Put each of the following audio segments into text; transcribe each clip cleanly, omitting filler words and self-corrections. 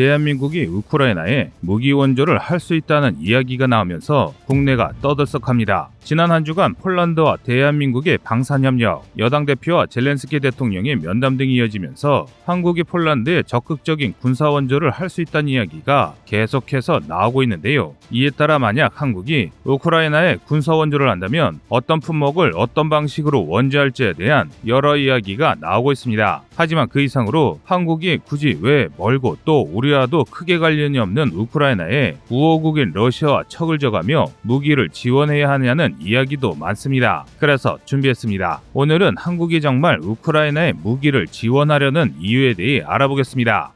대한민국이 우크라이나에 무기 원조를 할 수 있다는 이야기가 나오면서 국내가 떠들썩합니다. 지난 한 주간 폴란드와 대한민국의 방산협력, 여당 대표와 젤렌스키 대통령의 면담 등이 이어지면서 한국이 폴란드에 적극적인 군사 원조를 할 수 있다는 이야기가 계속해서 나오고 있는데요. 이에 따라 만약 한국이 우크라이나에 군사 원조를 한다면 어떤 품목을 어떤 방식으로 원조할지에 대한 여러 이야기가 나오고 있습니다. 하지만 그 이상으로 한국이 굳이 왜 멀고 또 우리와도 크게 관련이 없는 우크라이나에 우호국인 러시아와 척을 져가며 무기를 지원해야 하느냐는 이야기도 많습니다. 그래서 준비했습니다. 오늘은 한국이 정말 우크라이나에 무기를 지원하려는 이유에 대해 알아보겠습니다.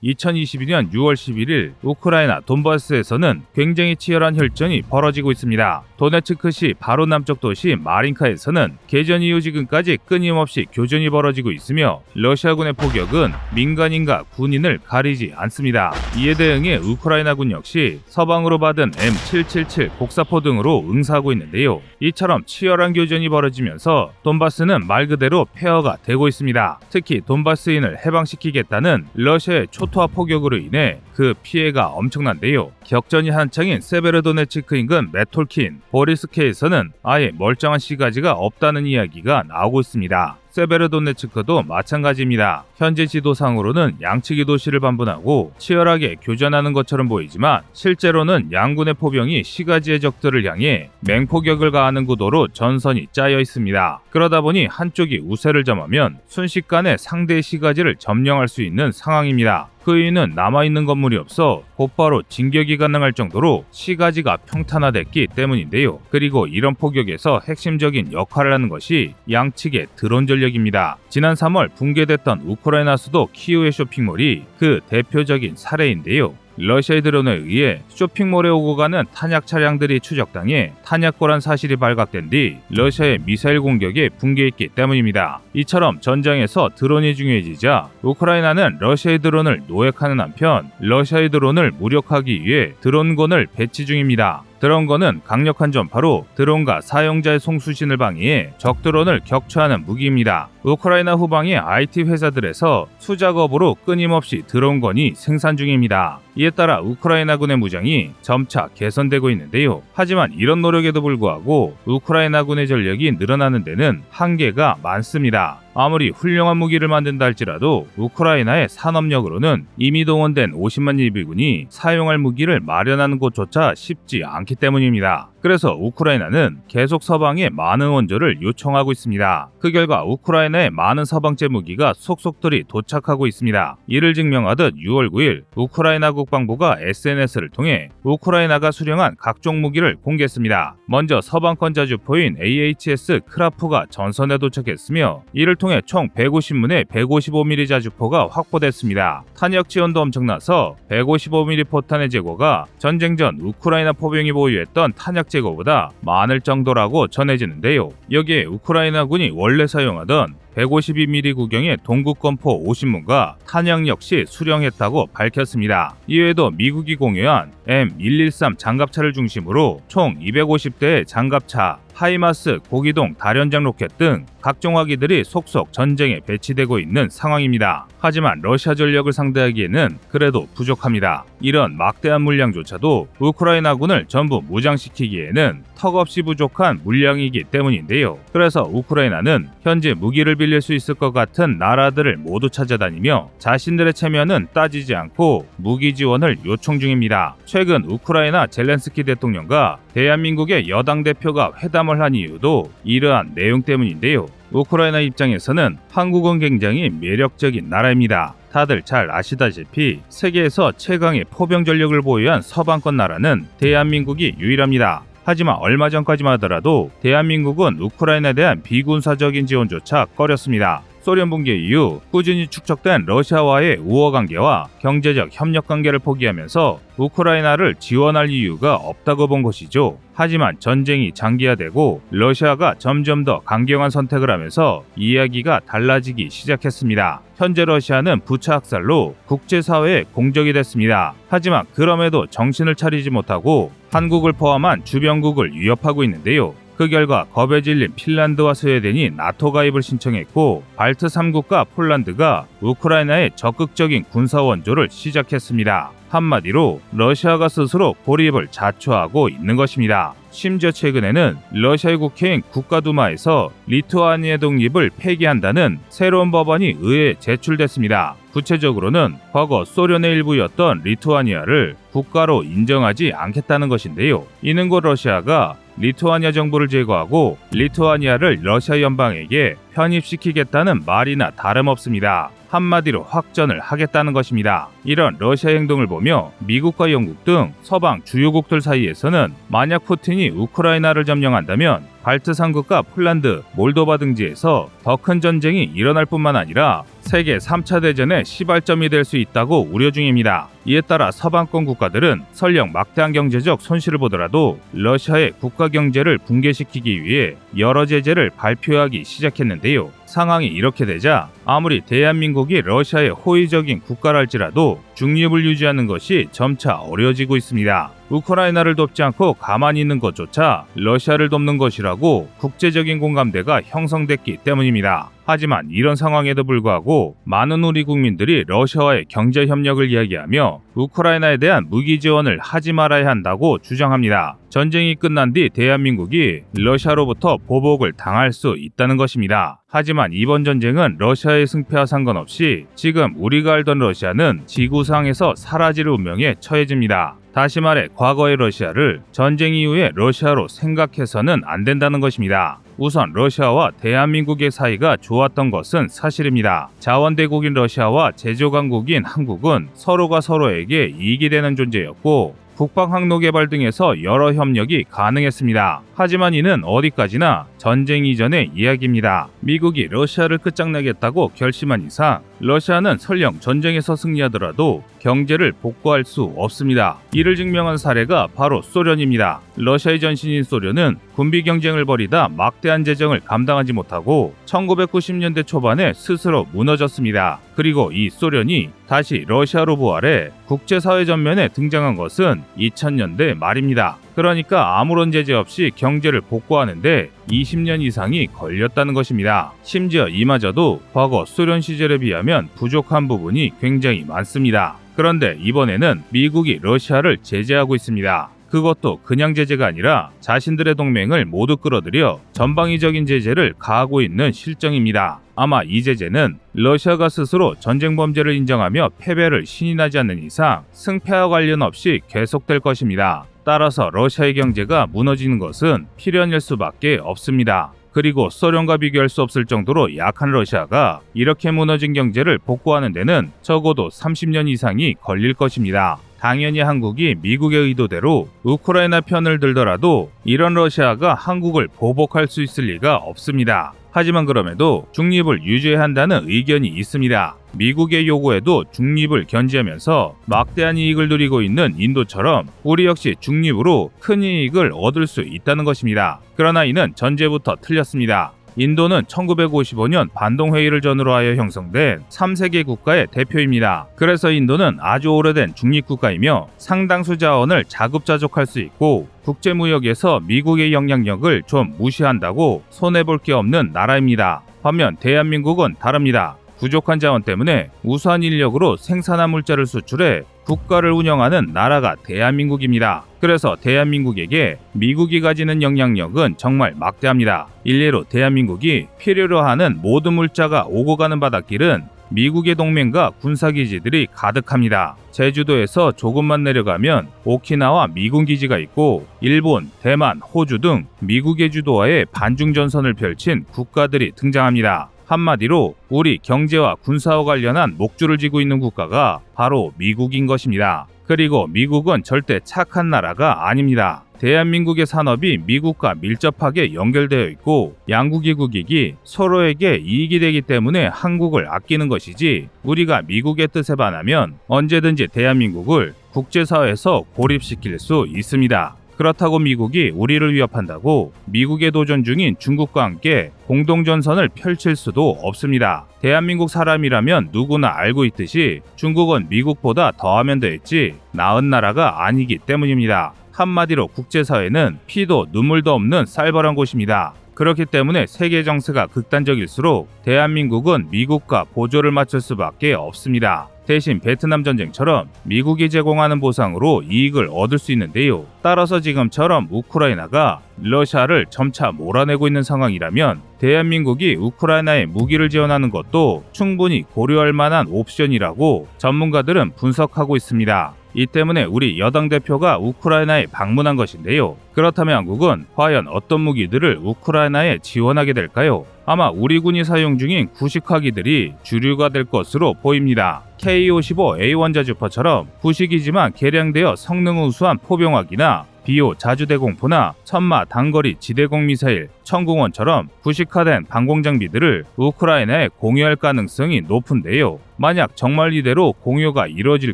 2022년 6월 11일 우크라이나 돈바스에서는 굉장히 치열한 혈전이 벌어지고 있습니다. 도네츠크시 바로 남쪽 도시 마린카에서는 개전 이후 지금까지 끊임없이 교전이 벌어지고 있으며 러시아군의 포격은 민간인과 군인을 가리지 않습니다. 이에 대응해 우크라이나군 역시 서방으로 받은 M777 곡사포 등으로 응사하고 있는데요. 이처럼 치열한 교전이 벌어지면서 돈바스는 말 그대로 폐허가 되고 있습니다. 특히 돈바스인을 해방시키겠다는 러시아의 초토화 포격으로 인해 그 피해가 엄청난데요. 격전이 한창인 세베르도네츠크 인근 메톨킨, 보리스케에서는 아예 멀쩡한 시가지가 없다는 이야기가 나오고 있습니다. 세베르도네츠크도 마찬가지입니다. 현재 지도상으로는 양측이 도시를 반분하고 치열하게 교전하는 것처럼 보이지만 실제로는 양군의 포병이 시가지의 적들을 향해 맹포격을 가하는 구도로 전선이 짜여 있습니다. 그러다 보니 한쪽이 우세를 점하면 순식간에 상대의 시가지를 점령할 수 있는 상황입니다. 그 이유는 남아있는 건물이 없어 곧바로 진격이 가능할 정도로 시가지가 평탄화됐기 때문인데요. 그리고 이런 포격에서 핵심적인 역할을 하는 것이 양측의 드론 전력입니다. 지난 3월 붕괴됐던 우크라이나 수도 키이우의 쇼핑몰이 그 대표적인 사례인데요. 러시아의 드론에 의해 쇼핑몰에 오고 가는 탄약 차량들이 추적당해 탄약고란 사실이 발각된 뒤 러시아의 미사일 공격에 붕괴했기 때문입니다. 이처럼 전장에서 드론이 중요해지자 우크라이나는 러시아의 드론을 노획하는 한편 러시아의 드론을 무력화하기 위해 드론건을 배치 중입니다. 드론건은 강력한 전파로 드론과 사용자의 송수신을 방해해 적 드론을 격추하는 무기입니다. 우크라이나 후방의 IT 회사들에서 수작업으로 끊임없이 드론건이 생산 중입니다. 이에 따라 우크라이나군의 무장이 점차 개선되고 있는데요. 하지만 이런 노력에도 불구하고 우크라이나군의 전력이 늘어나는 데는 한계가 많습니다. 아무리 훌륭한 무기를 만든다 할지라도 우크라이나의 산업력으로는 이미 동원된 50만 예비군이 사용할 무기를 마련하는 것조차 쉽지 않기 때문입니다. 그래서 우크라이나는 계속 서방에 많은 원조를 요청하고 있습니다. 그 결과 우크라이나에 많은 서방제 무기가 속속들이 도착하고 있습니다. 이를 증명하듯 6월 9일 우크라이나 국방부가 SNS를 통해 우크라이나가 수령한 각종 무기를 공개했습니다. 먼저 서방권 자주포인 AHS 크라프가 전선에 도착했으며 이를 통해 총 150문의 155mm 자주포가 확보됐습니다. 탄약 지원도 엄청나서 155mm 포탄의 재고가 전쟁 전 우크라이나 포병이 보유했던 탄약 재고보다 많을 정도라고 전해지는데요. 여기에 우크라이나군이 원래 사용하던 152mm 구경의 동국건포 50문과 탄약 역시 수령했다고 밝혔습니다. 이외에도 미국이 공유한 M113 장갑차를 중심으로 총 250대의 장갑차, 하이마스 고기동 다련장 로켓 등 각종 화기들이 속속 전쟁에 배치되고 있는 상황입니다. 하지만 러시아 전력을 상대하기에는 그래도 부족합니다. 이런 막대한 물량조차도 우크라이나군을 전부 무장시키기에는 턱없이 부족한 물량이기 때문인데요. 그래서 우크라이나는 현재 무기를 빌릴 수 있을 것 같은 나라들을 모두 찾아다니며 자신들의 체면은 따지지 않고 무기 지원을 요청 중입니다. 최근 우크라이나 젤렌스키 대통령과 대한민국의 여당 대표가 회담을 한 이유도 이러한 내용 때문인데요. 우크라이나 입장에서는 한국은 굉장히 매력적인 나라입니다. 다들 잘 아시다시피 세계에서 최강의 포병 전력을 보유한 서방권 나라는 대한민국이 유일합니다. 하지만 얼마 전까지만 하더라도 대한민국은 우크라이나에 대한 비군사적인 지원조차 꺼렸습니다. 소련 붕괴 이후 꾸준히 축적된 러시아와의 우호 관계와 경제적 협력 관계를 포기하면서 우크라이나를 지원할 이유가 없다고 본 것이죠. 하지만 전쟁이 장기화되고 러시아가 점점 더 강경한 선택을 하면서 이야기가 달라지기 시작했습니다. 현재 러시아는 부차 학살로 국제사회에 공적이 됐습니다. 하지만 그럼에도 정신을 차리지 못하고 한국을 포함한 주변국을 위협하고 있는데요. 그 결과 겁에 질린 핀란드와 스웨덴이 나토 가입을 신청했고 발트 3국과 폴란드가 우크라이나에 적극적인 군사 원조를 시작했습니다. 한마디로 러시아가 스스로 고립을 자초하고 있는 것입니다. 심지어 최근에는 러시아의 국회인 국가두마에서 리투아니아 독립을 폐기한다는 새로운 법안이 의회에 제출됐습니다. 구체적으로는 과거 소련의 일부였던 리투아니아를 국가로 인정하지 않겠다는 것인데요. 이는 곧 러시아가 리투아니아 정부를 제거하고 리투아니아를 러시아 연방에게 편입시키겠다는 말이나 다름없습니다. 한마디로 확전을 하겠다는 것입니다. 이런 러시아 행동을 보며 미국과 영국 등 서방 주요국들 사이에서는 만약 푸틴이 우크라이나를 점령한다면 발트 3국과 폴란드, 몰도바 등지에서 더 큰 전쟁이 일어날 뿐만 아니라 세계 3차 대전의 시발점이 될 수 있다고 우려 중입니다. 이에 따라 서방권 국가들은 설령 막대한 경제적 손실을 보더라도 러시아의 국가 경제를 붕괴시키기 위해 여러 제재를 발표하기 시작했는데요. 상황이 이렇게 되자 아무리 대한민국이 러시아의 호의적인 국가랄지라도 중립을 유지하는 것이 점차 어려워지고 있습니다. 우크라이나를 돕지 않고 가만히 있는 것조차 러시아를 돕는 것이라고 국제적인 공감대가 형성됐기 때문입니다. 하지만 이런 상황에도 불구하고 많은 우리 국민들이 러시아와의 경제 협력을 이야기하며 우크라이나에 대한 무기 지원을 하지 말아야 한다고 주장합니다. 전쟁이 끝난 뒤 대한민국이 러시아로부터 보복을 당할 수 있다는 것입니다. 하지만 이번 전쟁은 러시아의 승패와 상관없이 지금 우리가 알던 러시아는 지구상에서 사라질 운명에 처해집니다. 다시 말해 과거의 러시아를 전쟁 이후의 러시아로 생각해서는 안 된다는 것입니다. 우선 러시아와 대한민국의 사이가 좋았던 것은 사실입니다. 자원대국인 러시아와 제조강국인 한국은 서로가 서로에게 이익이 되는 존재였고 국방항로 개발 등에서 여러 협력이 가능했습니다. 하지만 이는 어디까지나 전쟁 이전의 이야기입니다. 미국이 러시아를 끝장내겠다고 결심한 이상 러시아는 설령 전쟁에서 승리하더라도 경제를 복구할 수 없습니다. 이를 증명한 사례가 바로 소련입니다. 러시아의 전신인 소련은 군비 경쟁을 벌이다 막대한 재정을 감당하지 못하고 1990년대 초반에 스스로 무너졌습니다. 그리고 이 소련이 다시 러시아로 부활해 국제사회 전면에 등장한 것은 2000년대 말입니다. 그러니까 아무런 제재 없이 경제를 복구하는데 20년 이상이 걸렸다는 것입니다. 심지어 이마저도 과거 소련 시절에 비하면 부족한 부분이 굉장히 많습니다. 그런데 이번에는 미국이 러시아를 제재하고 있습니다. 그것도 그냥 제재가 아니라 자신들의 동맹을 모두 끌어들여 전방위적인 제재를 가하고 있는 실정입니다. 아마 이 제재는 러시아가 스스로 전쟁 범죄를 인정하며 패배를 신인하지 않는 이상 승패와 관련 없이 계속될 것입니다. 따라서 러시아의 경제가 무너지는 것은 필연일 수밖에 없습니다. 그리고 소련과 비교할 수 없을 정도로 약한 러시아가 이렇게 무너진 경제를 복구하는 데는 적어도 30년 이상이 걸릴 것입니다. 당연히 한국이 미국의 의도대로 우크라이나 편을 들더라도 이런 러시아가 한국을 보복할 수 있을 리가 없습니다. 하지만 그럼에도 중립을 유지해야 한다는 의견이 있습니다. 미국의 요구에도 중립을 견지하면서 막대한 이익을 누리고 있는 인도처럼 우리 역시 중립으로 큰 이익을 얻을 수 있다는 것입니다. 그러나 이는 전제부터 틀렸습니다. 인도는 1955년 반동회의를 전후로 하여 형성된 3세계 국가의 대표입니다. 그래서 인도는 아주 오래된 중립국가이며 상당수 자원을 자급자족할 수 있고 국제무역에서 미국의 영향력을 좀 무시한다고 손해볼 게 없는 나라입니다. 반면 대한민국은 다릅니다. 부족한 자원 때문에 우수한 인력으로 생산한 물자를 수출해 국가를 운영하는 나라가 대한민국입니다. 그래서 대한민국에게 미국이 가지는 영향력은 정말 막대합니다. 일례로 대한민국이 필요로 하는 모든 물자가 오고 가는 바닷길은 미국의 동맹과 군사기지들이 가득합니다. 제주도에서 조금만 내려가면 오키나와 미군 기지가 있고 일본, 대만, 호주 등 미국의 주도하에 반중전선을 펼친 국가들이 등장합니다. 한마디로 우리 경제와 군사와 관련한 목줄을 쥐고 있는 국가가 바로 미국인 것입니다. 그리고 미국은 절대 착한 나라가 아닙니다. 대한민국의 산업이 미국과 밀접하게 연결되어 있고 양국의 국익이 서로에게 이익이 되기 때문에 한국을 아끼는 것이지 우리가 미국의 뜻에 반하면 언제든지 대한민국을 국제사회에서 고립시킬 수 있습니다. 그렇다고 미국이 우리를 위협한다고 미국에 도전 중인 중국과 함께 공동전선을 펼칠 수도 없습니다. 대한민국 사람이라면 누구나 알고 있듯이 중국은 미국보다 더하면 됐지 나은 나라가 아니기 때문입니다. 한마디로 국제사회는 피도 눈물도 없는 살벌한 곳입니다. 그렇기 때문에 세계 정세가 극단적일수록 대한민국은 미국과 보조를 맞출 수밖에 없습니다. 대신 베트남 전쟁처럼 미국이 제공하는 보상으로 이익을 얻을 수 있는데요. 따라서 지금처럼 우크라이나가 러시아를 점차 몰아내고 있는 상황이라면 대한민국이 우크라이나에 무기를 지원하는 것도 충분히 고려할 만한 옵션이라고 전문가들은 분석하고 있습니다. 이 때문에 우리 여당 대표가 우크라이나에 방문한 것인데요. 그렇다면 한국은 과연 어떤 무기들을 우크라이나에 지원하게 될까요? 아마 우리 군이 사용 중인 구식화기들이 주류가 될 것으로 보입니다. K-55A1 자주포처럼 구식이지만 개량되어 성능 우수한 포병화기나 비오 자주대공포나 천마 단거리 지대공 미사일, 천궁원처럼 구식화된 방공장비들을 우크라이나에 공유할 가능성이 높은데요. 만약 정말 이대로 공유가 이뤄질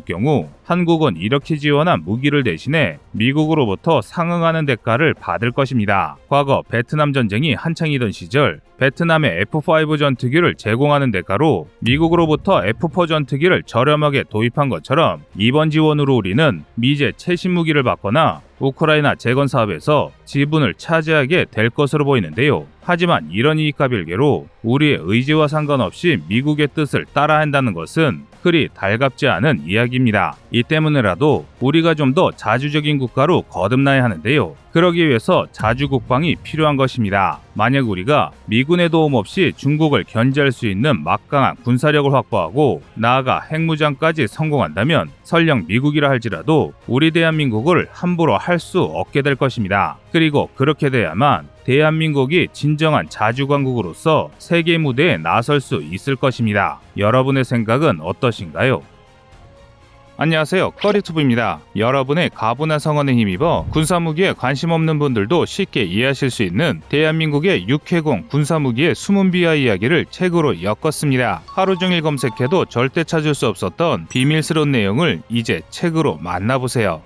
경우 한국은 이렇게 지원한 무기를 대신해 미국으로부터 상응하는 대가를 받을 것입니다. 과거 베트남 전쟁이 한창이던 시절 베트남의 F5 전투기를 제공하는 대가로 미국으로부터 F4 전투기를 저렴하게 도입한 것처럼 이번 지원으로 우리는 미제 최신 무기를 받거나 우크라이나 재건 사업에서 지분을 차지하게 될 것으로 보이는데요. 하지만 이런 이익과 별개로 우리의 의지와 상관없이 미국의 뜻을 따라야 한다는 것은 그리 달갑지 않은 이야기입니다. 이 때문에라도 우리가 좀 더 자주적인 국가로 거듭나야 하는데요. 그러기 위해서 자주국방이 필요한 것입니다. 만약 우리가 미군의 도움 없이 중국을 견제할 수 있는 막강한 군사력을 확보하고 나아가 핵무장까지 성공한다면 설령 미국이라 할지라도 우리 대한민국을 함부로 할 수 없게 될 것입니다. 그리고 그렇게 돼야만 대한민국이 진정한 자주강국으로서 세계 무대에 나설 수 있을 것입니다. 여러분의 생각은 어떠신가요? 안녕하세요, 꺼리투브입니다. 여러분의 가분한 성원에 힘입어 군사무기에 관심 없는 분들도 쉽게 이해하실 수 있는 대한민국의 육해공 군사무기의 숨은 비하 이야기를 책으로 엮었습니다. 하루 종일 검색해도 절대 찾을 수 없었던 비밀스러운 내용을 이제 책으로 만나보세요.